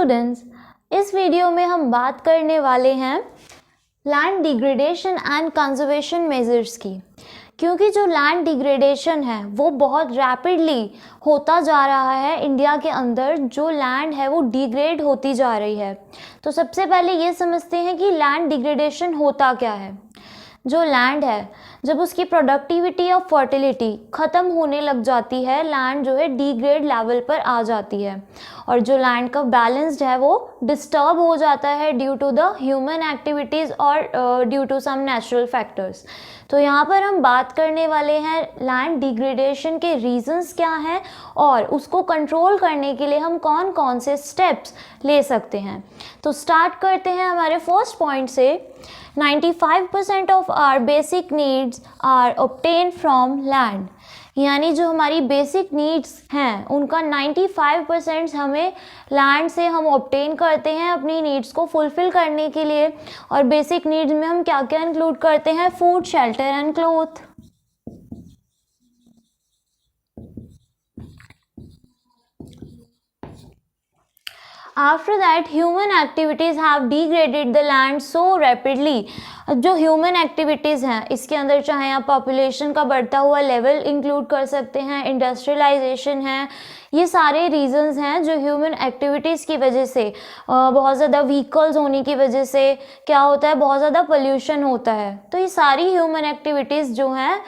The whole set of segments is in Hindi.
स्टूडेंट्स, इस वीडियो में हम बात करने वाले हैं land degradation and conservation measures की। क्योंकि जो लैंड डिग्रेडेशन है वो बहुत रैपिडली होता जा रहा है इंडिया के अंदर, जो लैंड है वो डिग्रेड होती जा रही है। तो सबसे पहले ये समझते हैं कि लैंड डिग्रेडेशन होता क्या है। जो लैंड है, जब उसकी प्रोडक्टिविटी और फर्टिलिटी ख़त्म होने लग जाती है, लैंड जो है डिग्रेड लेवल पर आ जाती है और जो लैंड का बैलेंस्ड है वो डिस्टर्ब हो जाता है due to the human activities और due to some natural factors. तो यहाँ पर हम बात करने वाले हैं लैंड डिग्रेडेशन के रीजंस क्या हैं और उसको कंट्रोल करने के लिए हम कौन कौन से स्टेप्स ले सकते हैं। तो स्टार्ट करते हैं हमारे फर्स्ट पॉइंट से। 95% of our basic needs are obtain from land, यानी जो हमारी बेसिक नीड्स हैं उनका 95% हमें लैंड से हम ऑब्टेन करते हैं अपनी नीड्स को फुलफ़िल करने के लिए। और बेसिक नीड्स में हम क्या क्या इंक्लूड करते हैं? Food, shelter and cloth. After that, human activities have degraded the land so rapidly। जो ह्यूमन एक्टिविटीज़ हैं इसके अंदर चाहे आप पॉपुलेशन का बढ़ता हुआ लेवल इंक्लूड कर सकते हैं, इंडस्ट्रियलाइजेशन है, ये सारे रीजंस हैं जो ह्यूमन एक्टिविटीज़ की वजह से, बहुत ज़्यादा व्हीकल्स होने की वजह से क्या होता है, बहुत ज़्यादा पोल्यूशन होता है। तो ये सारी ह्यूमन एक्टिविटीज़ जो हैं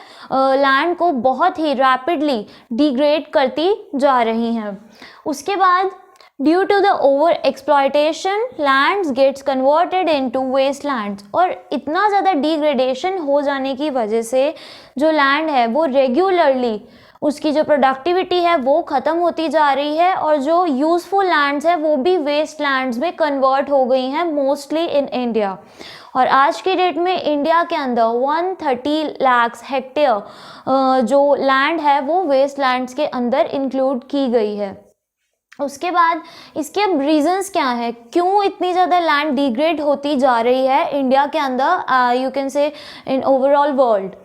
लैंड को बहुत ही रैपिडली डिग्रेड करती जा रही हैं। उसके बाद due to the over exploitation lands gets converted into wastelands. और इतना ज़्यादा डिग्रेडेशन हो जाने की वजह से जो लैंड है वो रेगुलरली उसकी जो प्रोडक्टिविटी है वो ख़त्म होती जा रही है और जो यूज़फुल लैंड्स है वो भी वेस्ट लैंड्स में कन्वर्ट हो गई हैं, मोस्टली इन इंडिया। और आज की डेट में इंडिया के अंदर 130 लाख हेक्टेयर जो लैंड है वो वेस्ट लैंड्स के अंदर इंक्लूड की गई है। उसके बाद इसके अब रीजंस क्या है, क्यों इतनी ज़्यादा लैंड डिग्रेड होती जा रही है इंडिया के अंदर, you can say in overall world.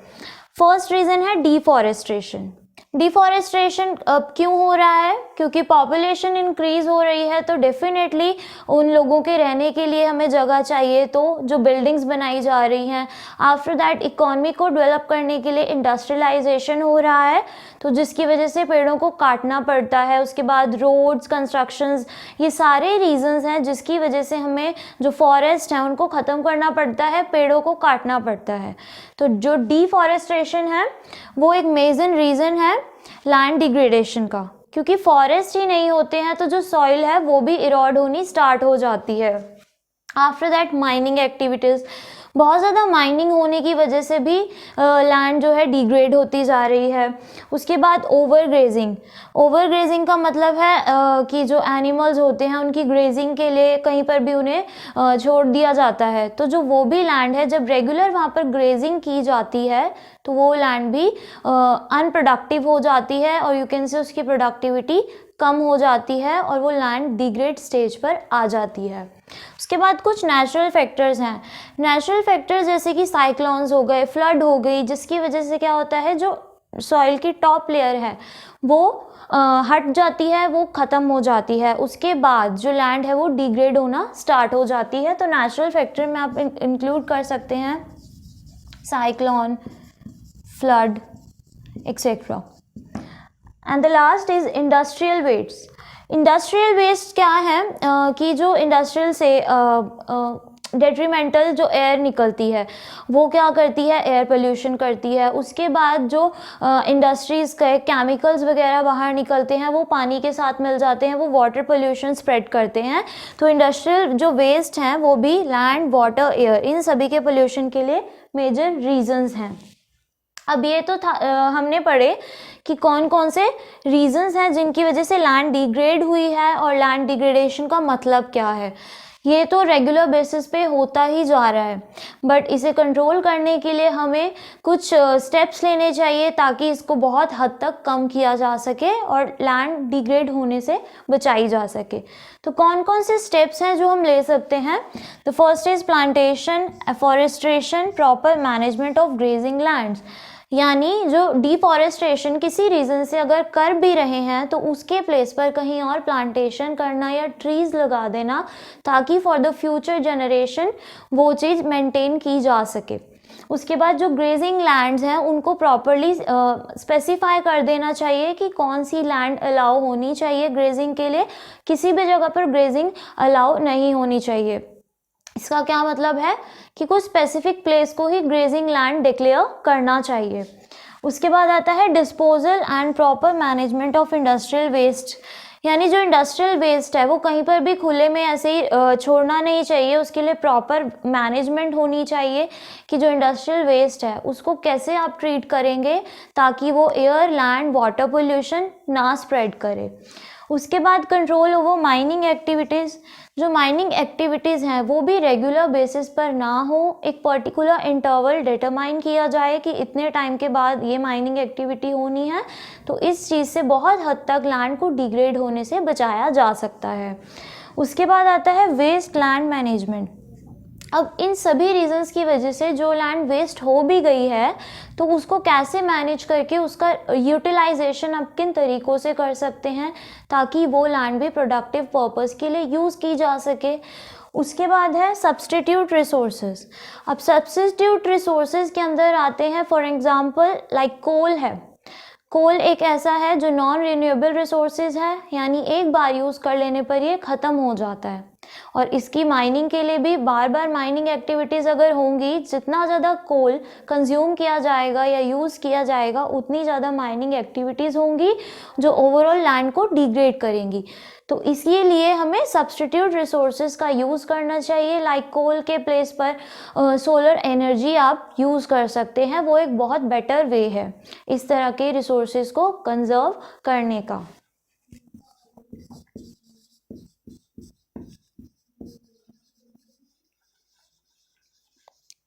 First reason है डिफॉरेस्टेशन। डिफॉरेस्टेशन अब क्यों हो रहा है? क्योंकि पॉपुलेशन इंक्रीज़ हो रही है, तो डेफिनेटली उन लोगों के रहने के लिए हमें जगह चाहिए, तो जो बिल्डिंग्स बनाई जा रही हैं। आफ्टर दैट इकोनॉमी को डेवलप करने के लिए इंडस्ट्रियलाइजेशन हो रहा है, तो जिसकी वजह से पेड़ों को काटना पड़ता है। उसके बाद रोड्स, कंस्ट्रक्शंस, ये सारे रीजंस हैं जिसकी वजह से हमें जो फॉरेस्ट हैं उनको ख़त्म करना पड़ता है, पेड़ों को काटना पड़ता है। तो जो डिफॉरेस्टेशन है वो एक मेजर रीज़न है लैंड डिग्रेडेशन का, क्योंकि फॉरेस्ट ही नहीं होते हैं तो जो सॉइल है वो भी इरोड होनी स्टार्ट हो जाती है। आफ्टर दैट माइनिंग एक्टिविटीज़, बहुत ज़्यादा माइनिंग होने की वजह से भी लैंड जो है डिग्रेड होती जा रही है। उसके बाद ओवर ग्रेजिंग। ओवर ग्रेजिंग का मतलब है कि जो एनिमल्स होते हैं उनकी ग्रेजिंग के लिए कहीं पर भी उन्हें छोड़ दिया जाता है, तो जो वो भी लैंड है जब रेगुलर वहाँ पर ग्रेजिंग की जाती है तो वो लैंड भी अनप्रोडक्टिव हो जाती है और यू कैन से उसकी प्रोडक्टिविटी कम हो जाती है और वो लैंड डिग्रेड स्टेज पर आ जाती है। उसके बाद कुछ नेचुरल फैक्टर्स हैं। नेचुरल फैक्टर्स जैसे कि साइक्लोन्स हो गए, फ्लड हो गई, जिसकी वजह से क्या होता है जो सॉइल की टॉप लेयर है वो हट जाती है, वो ख़त्म हो जाती है। उसके बाद जो लैंड है वो डिग्रेड होना स्टार्ट हो जाती है। तो नेचुरल फैक्टर में आप इंक्लूड कर सकते हैं cyclone, flood etcetera. And the last is industrial waste. Industrial waste क्या है कि जो इंडस्ट्रियल से डेट्रीमेंटल जो एयर निकलती है वो क्या करती है, एयर पोल्यूशन करती है। उसके बाद जो इंडस्ट्रीज़ के केमिकल्स वगैरह बाहर निकलते हैं वो पानी के साथ मिल जाते हैं, वो वाटर पोल्यूशन स्प्रेड करते हैं। तो इंडस्ट्रियल जो वेस्ट हैं वो भी लैंड, वाटर, एयर, इन सभी के पोल्यूशन के लिए मेजर रीजंस हैं। अब ये तो था हमने पढ़े कि कौन कौन से रीजंस हैं जिनकी वजह से लैंड डिग्रेड हुई है और लैंड डिग्रेडेशन का मतलब क्या है। ये तो रेगुलर बेसिस पे होता ही जा रहा है, बट इसे कंट्रोल करने के लिए हमें कुछ स्टेप्स लेने चाहिए ताकि इसको बहुत हद तक कम किया जा सके और लैंड डिग्रेड होने से बचाई जा सके। तो कौन कौन से स्टेप्स हैं जो हम ले सकते हैं? The first is plantation, afforestation, proper management of grazing lands. यानी जो डिफॉरेस्टेशन किसी रीज़न से अगर कर भी रहे हैं तो उसके प्लेस पर कहीं और प्लांटेशन करना या ट्रीज़ लगा देना, ताकि फॉर द फ्यूचर जनरेशन वो चीज़ मेंटेन की जा सके। उसके बाद जो ग्रेजिंग लैंड्स हैं उनको प्रॉपरली स्पेसिफाई कर देना चाहिए कि कौन सी लैंड अलाउ होनी चाहिए ग्रेजिंग के लिए, किसी भी जगह पर ग्रेजिंग अलाउ नहीं होनी चाहिए। इसका क्या मतलब है कि कुछ स्पेसिफिक प्लेस को ही ग्रेजिंग लैंड डिक्लेयर करना चाहिए। उसके बाद आता है disposal and proper management of industrial waste, यानी जो इंडस्ट्रियल वेस्ट है वो कहीं पर भी खुले में ऐसे ही छोड़ना नहीं चाहिए। उसके लिए प्रॉपर मैनेजमेंट होनी चाहिए कि जो इंडस्ट्रियल वेस्ट है उसको कैसे आप ट्रीट करेंगे ताकि वो एयर, लैंड, वाटर पोल्यूशन ना स्प्रेड करे। उसके बाद कंट्रोल ओवर माइनिंग एक्टिविटीज़, जो माइनिंग एक्टिविटीज़ हैं वो भी रेगुलर बेसिस पर ना हो, एक पर्टिकुलर इंटरवल डिटरमाइन किया जाए कि इतने टाइम के बाद ये माइनिंग एक्टिविटी होनी है, तो इस चीज़ से बहुत हद तक लैंड को डिग्रेड होने से बचाया जा सकता है। उसके बाद आता है वेस्ट लैंड मैनेजमेंट। अब इन सभी रीजंस की वजह से जो लैंड वेस्ट हो भी गई है तो उसको कैसे मैनेज करके उसका यूटिलाइजेशन आप किन तरीक़ों से कर सकते हैं ताकि वो लैंड भी प्रोडक्टिव पर्पस के लिए यूज़ की जा सके। उसके बाद है सब्सटीट्यूट रिसोर्सेज। अब सब्सटीट्यूट रिसोर्सेज के अंदर आते हैं फॉर एग्जांपल लाइक कोल है। कोल एक ऐसा है जो नॉन रिन्यूएबल रिसोर्सेज है, यानी एक बार यूज़ कर लेने पर ये ख़त्म हो जाता है और इसकी माइनिंग के लिए भी बार बार माइनिंग एक्टिविटीज़ अगर होंगी, जितना ज़्यादा कोल कंज्यूम किया जाएगा या यूज़ किया जाएगा उतनी ज़्यादा माइनिंग एक्टिविटीज़ होंगी जो ओवरऑल लैंड को डिग्रेड करेंगी। तो इसीलिए हमें सब्सटीट्यूट रिसोर्सेज का यूज़ करना चाहिए। लाइक कोल के प्लेस पर सोलर एनर्जी आप यूज़ कर सकते हैं, वो एक बहुत बेटर वे है इस तरह के रिसोर्सेज को कंजर्व करने का।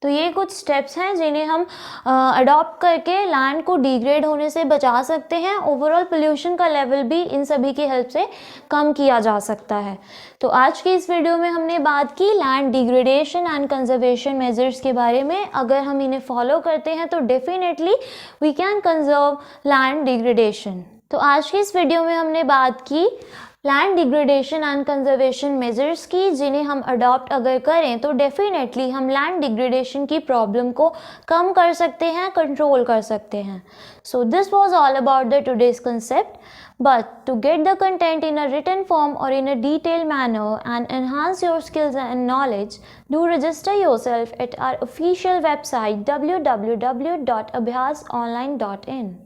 तो ये कुछ स्टेप्स हैं जिन्हें हम अडॉप्ट करके लैंड को डिग्रेड होने से बचा सकते हैं। ओवरऑल पोल्यूशन का लेवल भी इन सभी की हेल्प से कम किया जा सकता है। तो आज की इस वीडियो में हमने बात की land degradation and conservation measures के बारे में। अगर हम इन्हें फॉलो करते हैं तो definitely we can conserve land degradation. तो आज की इस वीडियो में हमने बात की land degradation and conservation measures की, जिन्हें हम अडॉप्ट अगर करें तो डेफिनेटली हम लैंड डिग्रेडेशन की प्रॉब्लम को कम कर सकते हैं, कंट्रोल कर सकते हैं। So this was all about the today's concept, but to get the content in a written form or in a detailed manner and enhance your skills and knowledge, do register yourself at our official website www.abhyasonline.in.